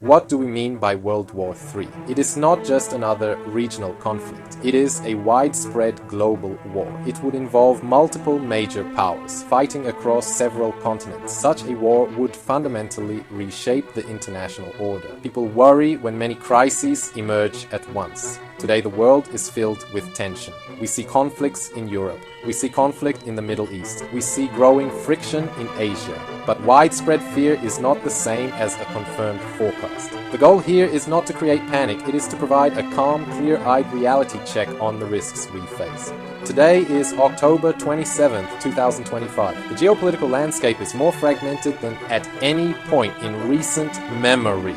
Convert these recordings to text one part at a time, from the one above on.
What do we mean by World War III? It is not just another regional conflict. It is a widespread global war. It would involve multiple major powers fighting across several continents. Such a war would fundamentally reshape the international order. People worry when many crises emerge at once. Today the world is filled with tension. We see conflicts in Europe. We see conflict in the Middle East. We see growing friction in Asia. But widespread fear is not the same as a confirmed forecast. The goal here is not to create panic, it is to provide a calm, clear-eyed reality check on the risks we face. Today is October 27th, 2025. The geopolitical landscape is more fragmented than at any point in recent memory.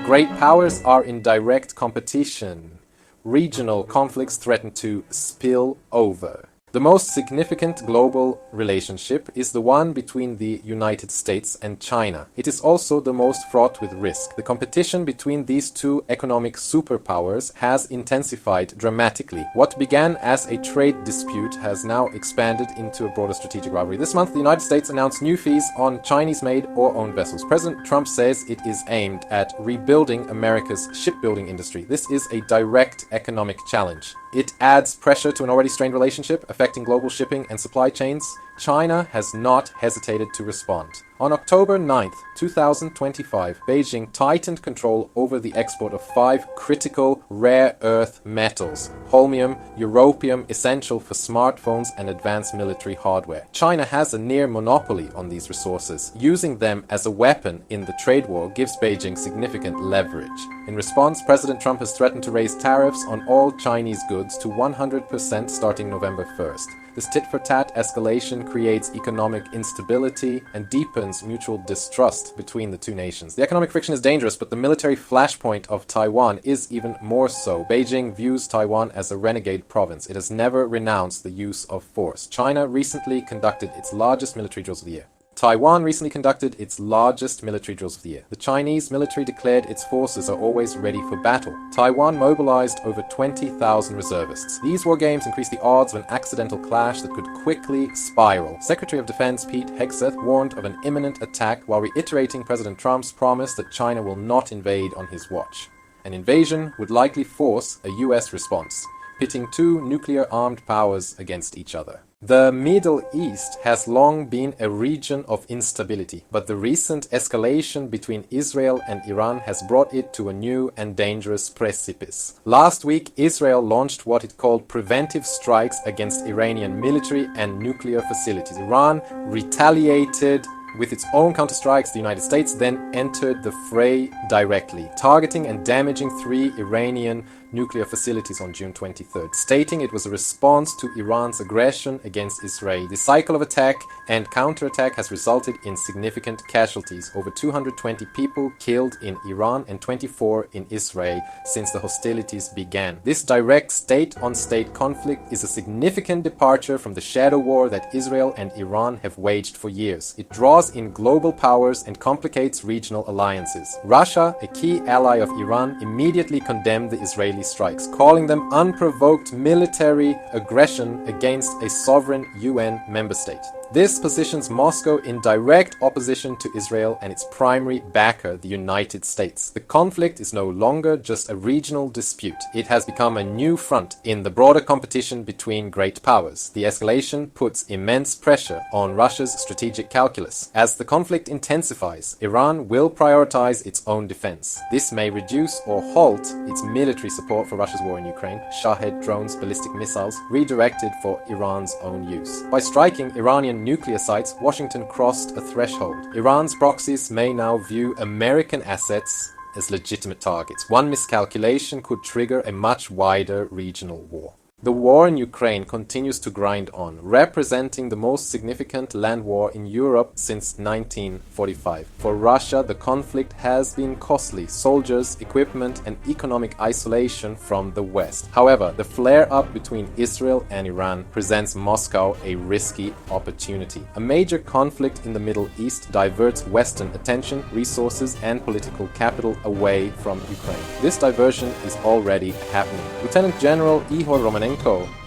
Great powers are in direct competition. Regional conflicts threaten to spill over. The most significant global relationship is the one between the United States and China. It is also the most fraught with risk. The competition between these two economic superpowers has intensified dramatically. What began as a trade dispute has now expanded into a broader strategic rivalry. This month, the United States announced new fees on Chinese-made or owned vessels. President Trump says it is aimed at rebuilding America's shipbuilding industry. This is a direct economic challenge. It adds pressure to an already strained relationship affecting global shipping and supply chains. China has not hesitated to respond. On October 9th, 2025, Beijing tightened control over the export of 5 critical rare earth metals: holmium, europium, essential for smartphones and advanced military hardware. China has a near monopoly on these resources. Using them as a weapon in the trade war gives Beijing significant leverage. In response, President Trump has threatened to raise tariffs on all Chinese goods to 100% starting November 1st. This tit-for-tat escalation creates economic instability and deepens mutual distrust between the two nations. The economic friction is dangerous, but the military flashpoint of Taiwan is even more so. Beijing views Taiwan as a renegade province. It has never renounced the use of force. China recently conducted its largest military drills of the year. Taiwan recently conducted its largest military drills of the year. The Chinese military declared its forces are always ready for battle. Taiwan mobilized over 20,000 reservists. These war games increase the odds of an accidental clash that could quickly spiral. Secretary of Defense Pete Hegseth warned of an imminent attack while reiterating President Trump's promise that China will not invade on his watch. An invasion would likely force a US response, pitting two nuclear-armed powers against each other. The Middle East has long been a region of instability, but the recent escalation between Israel and Iran has brought it to a new and dangerous precipice. Last week, Israel launched what it called preventive strikes against Iranian military and nuclear facilities. Iran retaliated with its own counterstrikes. The United States then entered the fray directly, targeting and damaging 3 Iranian nuclear facilities on June 23rd, stating it was a response to Iran's aggression against Israel. The cycle of attack and counterattack has resulted in significant casualties. Over 220 people killed in Iran and 24 in Israel since the hostilities began. This direct state-on-state conflict is a significant departure from the shadow war that Israel and Iran have waged for years. It draws in global powers and complicates regional alliances. Russia, a key ally of Iran, immediately condemned the Israeli strikes, calling them unprovoked military aggression against a sovereign UN member state. This positions Moscow in direct opposition to Israel and its primary backer, the United States. The conflict is no longer just a regional dispute. It has become a new front in the broader competition between great powers. The escalation puts immense pressure on Russia's strategic calculus. As the conflict intensifies, Iran will prioritize its own defense. This may reduce or halt its military support for Russia's war in Ukraine, Shahed drones, ballistic missiles, redirected for Iran's own use. By striking Iranian nuclear sites, Washington crossed a threshold. Iran's proxies may now view American assets as legitimate targets. One miscalculation could trigger a much wider regional war. The war in Ukraine continues to grind on, representing the most significant land war in Europe since 1945. For Russia, the conflict has been costly: soldiers, equipment, and economic isolation from the West. However, the flare-up between Israel and Iran presents Moscow a risky opportunity. A major conflict in the Middle East diverts Western attention, resources, and political capital away from Ukraine. This diversion is already happening. Lieutenant General Ihor Romanenko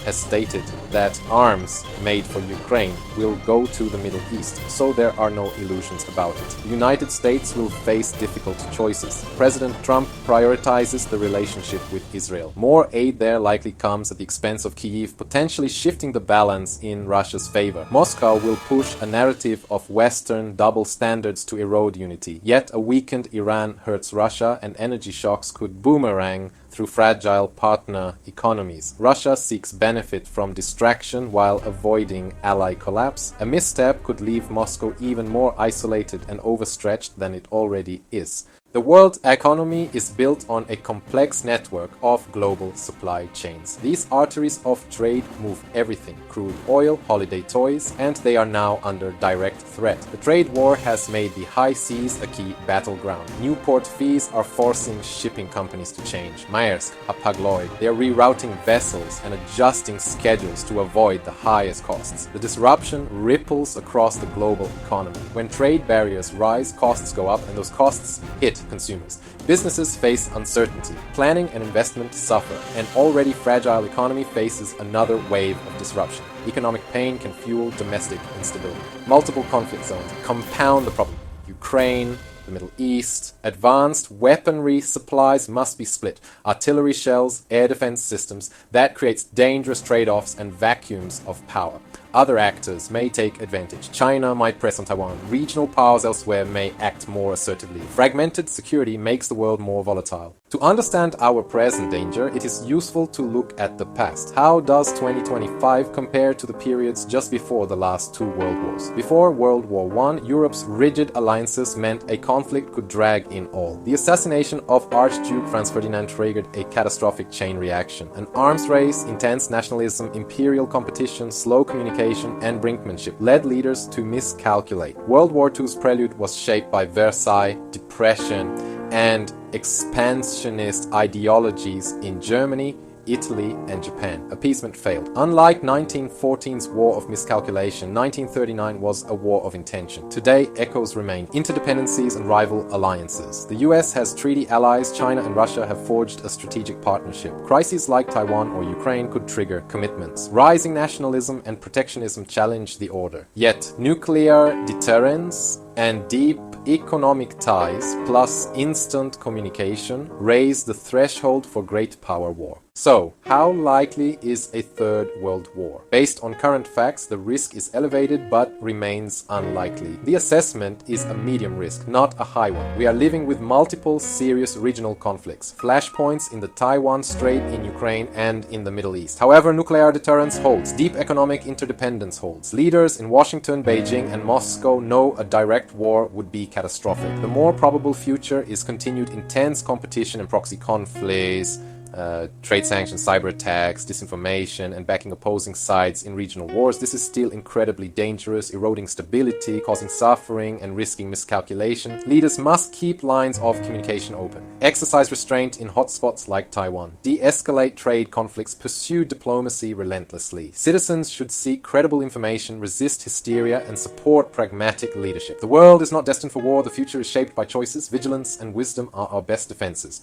has stated that arms made for Ukraine will go to the Middle East, so there are no illusions about it. The United States will face difficult choices. President Trump prioritizes the relationship with Israel. More aid there likely comes at the expense of Kyiv, potentially shifting the balance in Russia's favor. Moscow will push a narrative of Western double standards to erode unity. Yet a weakened Iran hurts Russia, and energy shocks could boomerang through fragile partner economies. Russia seeks benefit from distraction while avoiding ally collapse. A misstep could leave Moscow even more isolated and overstretched than it already is. The world economy is built on a complex network of global supply chains. These arteries of trade move everything: crude oil, holiday toys, and they are now under direct threat. The trade war has made the high seas a key battleground. New port fees are forcing shipping companies to change. Maersk, Hapag-Lloyd, they are rerouting vessels and adjusting schedules to avoid the highest costs. The disruption ripples across the global economy. When trade barriers rise, costs go up, and those costs hit consumers. Businesses face uncertainty, planning and investment suffer. An already fragile economy faces another wave of disruption. Economic pain can fuel domestic instability. Multiple conflict zones compound the problem. Ukraine, the Middle East. Advanced weaponry supplies must be split. Artillery shells, air defense systems. That creates dangerous trade-offs and vacuums of power. Other actors may take advantage. China might press on Taiwan. Regional powers elsewhere may act more assertively. Fragmented security makes the world more volatile. To understand our present danger, it is useful to look at the past. How does 2025 compare to the periods just before the last two world wars? Before World War I, Europe's rigid alliances meant a conflict could drag in all. The assassination of Archduke Franz Ferdinand triggered a catastrophic chain reaction. An arms race, intense nationalism, imperial competition, slow communication, and brinkmanship led leaders to miscalculate. World War II's prelude was shaped by Versailles, depression, and expansionist ideologies in Germany, Italy, and Japan. Appeasement failed. Unlike 1914's war of miscalculation, 1939 was a war of intention. Today, echoes remain: interdependencies and rival alliances. The US has treaty allies. China and Russia have forged a strategic partnership. Crises like Taiwan or Ukraine could trigger commitments. Rising nationalism and protectionism challenge the order. Yet, nuclear deterrence and deep economic ties plus instant communication raise the threshold for great power war. So, how likely is a third world war? Based on current facts, the risk is elevated but remains unlikely. The assessment is a medium risk, not a high one. We are living with multiple serious regional conflicts, flashpoints in the Taiwan Strait, in Ukraine, and in the Middle East. However, nuclear deterrence holds, deep economic interdependence holds. Leaders in Washington, Beijing, and Moscow know a direct war would be catastrophic. The more probable future is continued intense competition and proxy conflicts, trade sanctions, cyber attacks, disinformation, and backing opposing sides in regional wars. This is still incredibly dangerous, eroding stability, causing suffering, and risking miscalculation. Leaders must keep lines of communication open, exercise restraint in hotspots like Taiwan, de-escalate trade conflicts, pursue diplomacy relentlessly. Citizens should seek credible information, resist hysteria, and support pragmatic leadership. The world is not destined for war. The future is shaped by choices. Vigilance and wisdom are our best defenses.